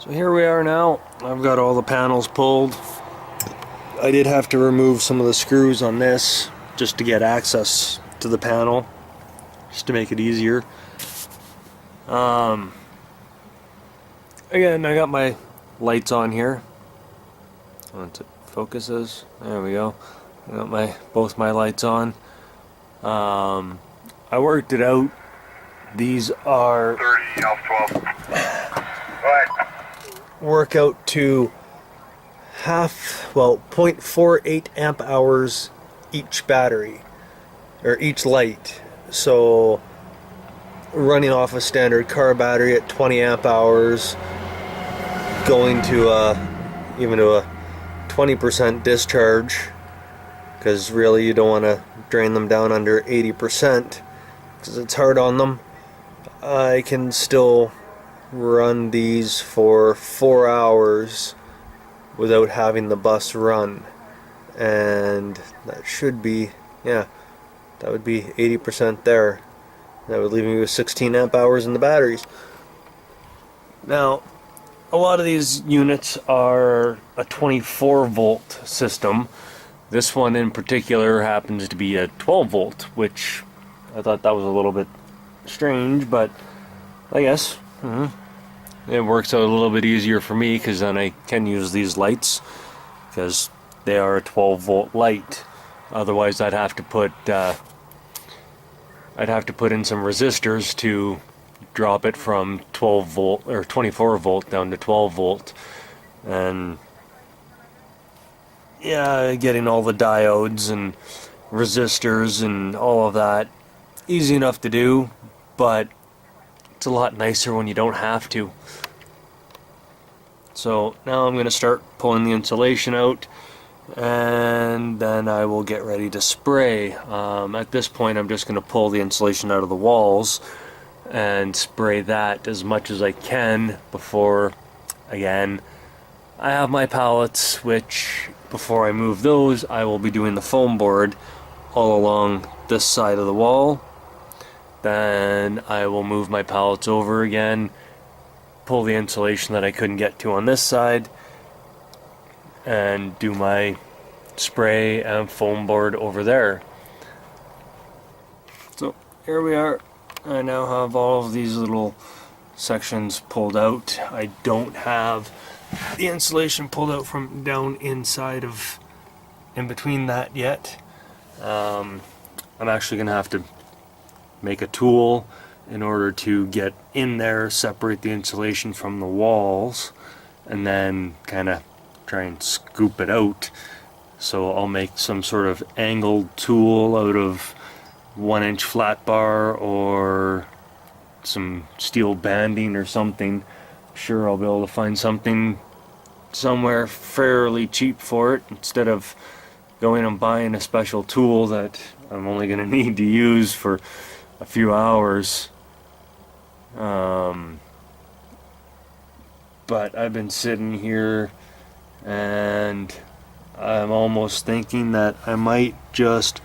So here we are now. I've got all the panels pulled. I did have to remove some of the screws on this just to get access to the panel, just to make it easier. Again, I got my lights on here. Once it focuses, there we go. I got both my lights on. I worked it out. These are 30 Alpha 12. Go ahead. work out to 0.48 amp hours each battery, or each light. So running off a standard car battery at 20 amp hours, going to even to a 20% discharge, because really you don't want to drain them down under 80% because it's hard on them. I can still run these for 4 hours without having the bus run, and that should be, yeah, that would be 80% there. That would leave me with 16 amp hours in the batteries. Now, a lot of these units are a 24 volt system. This one in particular happens to be a 12 volt, which I thought that was a little bit strange, but I guess it works out a little bit easier for me, because then I can use these lights because they are a 12 volt light. Otherwise I'd have to put in some resistors to drop it from 12 volt or 24 volt down to 12 volt, and yeah, getting all the diodes and resistors and all of that, easy enough to do, but it's a lot nicer when you don't have to. So now I'm going to start pulling the insulation out, and then I will get ready to spray. At this point I'm just going to pull the insulation out of the walls and spray that as much as I can before, again, I have my pallets, which before I move those I will be doing the foam board all along this side of the wall. Then I will move my pallets over again, pull the insulation that I couldn't get to on this side, and do my spray and foam board over there. So here we are. I now have all of these little sections pulled out. I don't have the insulation pulled out from down inside of in between that yet. I'm actually going to have to make a tool in order to get in there, separate the insulation from the walls, and then kind of try and scoop it out. So I'll make some sort of angled tool out of 1-inch flat bar or some steel banding or something. Sure, I'll be able to find something somewhere fairly cheap for it, instead of going and buying a special tool that I'm only going to need to use for a few hours. But I've been sitting here and I'm almost thinking that I might just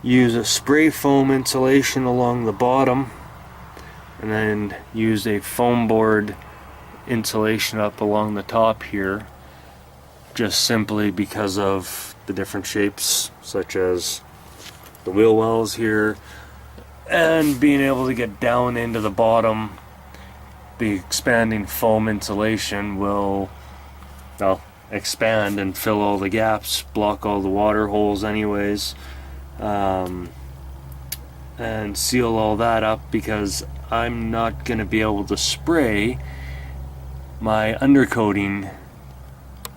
use a spray foam insulation along the bottom and then use a foam board insulation up along the top here, just simply because of the different shapes, such as the wheel wells here, and being able to get down into the bottom. The expanding foam insulation will, well, expand and fill all the gaps, block all the water holes anyways, and seal all that up, because I'm not going to be able to spray my undercoating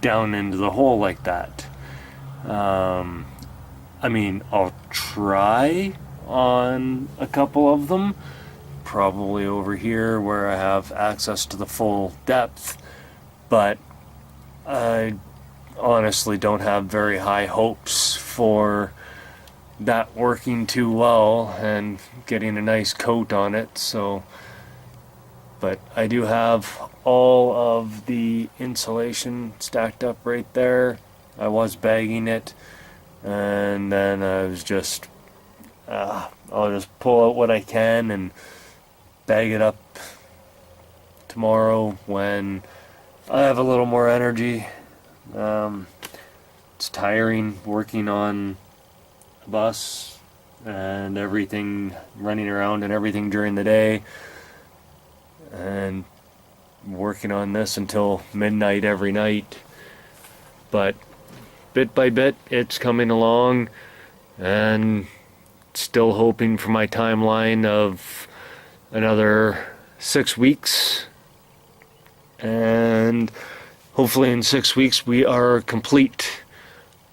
down into the hole like that. I mean, I'll try on a couple of them, probably over here where I have access to the full depth, but I honestly don't have very high hopes for that working too well and getting a nice coat on it. So, but I do have all of the insulation stacked up right there. I was bagging it, and then I was just I'll just pull out what I can and bag it up tomorrow when I have a little more energy. It's tiring working on a bus and everything, running around and everything during the day, and working on this until midnight every night. But bit by bit, it's coming along, and still hoping for my timeline of another 6 weeks. And hopefully in 6 weeks we are complete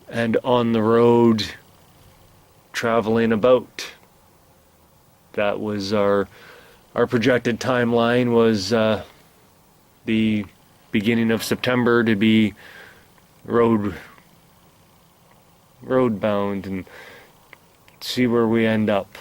and on the road traveling about. That was our projected timeline, was the beginning of September to be road bound, and see where we end up.